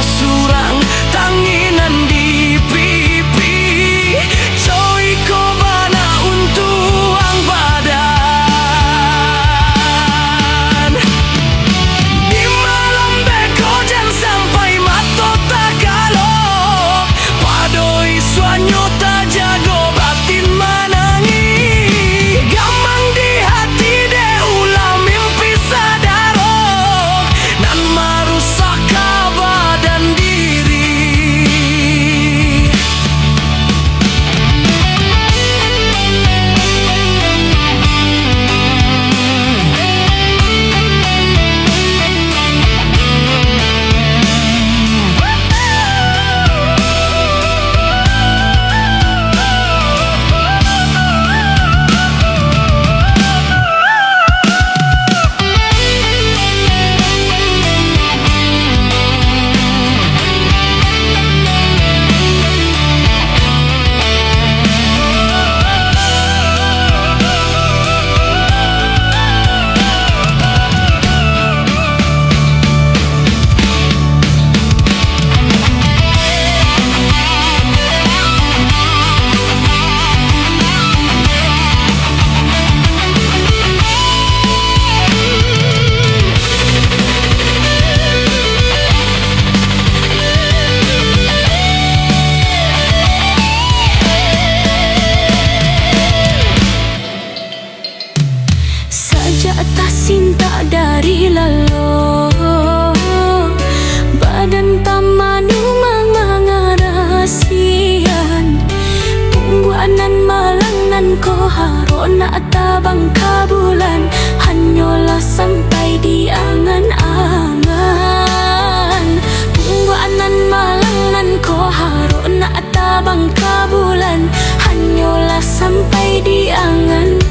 surang tanginan di pipi. Coy ko bana untuk ang badan. Di malam bekojan sampai mato tak kalok. Padoi suanyo tak jago batin manangi. Gamang di hati de ulah mimpi sadarok. Nan marusak badan diri. Atas cinta dari lalu badan tamanu mangarasian tungguanan malangan ko harona atabang kabulan hanyola sampai di angan-angan tungguanan malangan ko harona atabang kabulan hanyola sampai di angan-angan.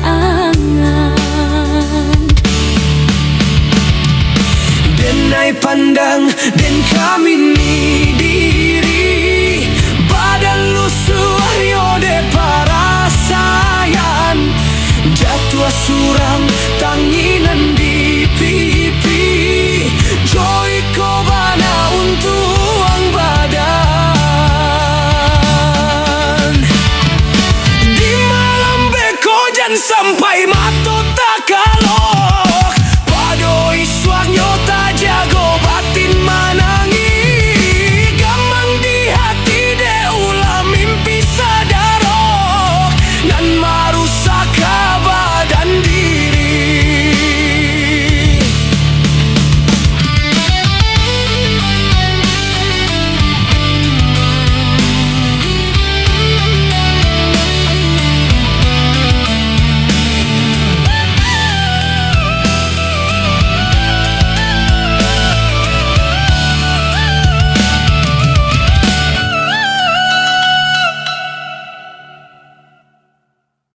Denai pandang den kami ni diri badan lu suaryo de para sayan jatuh surang tangi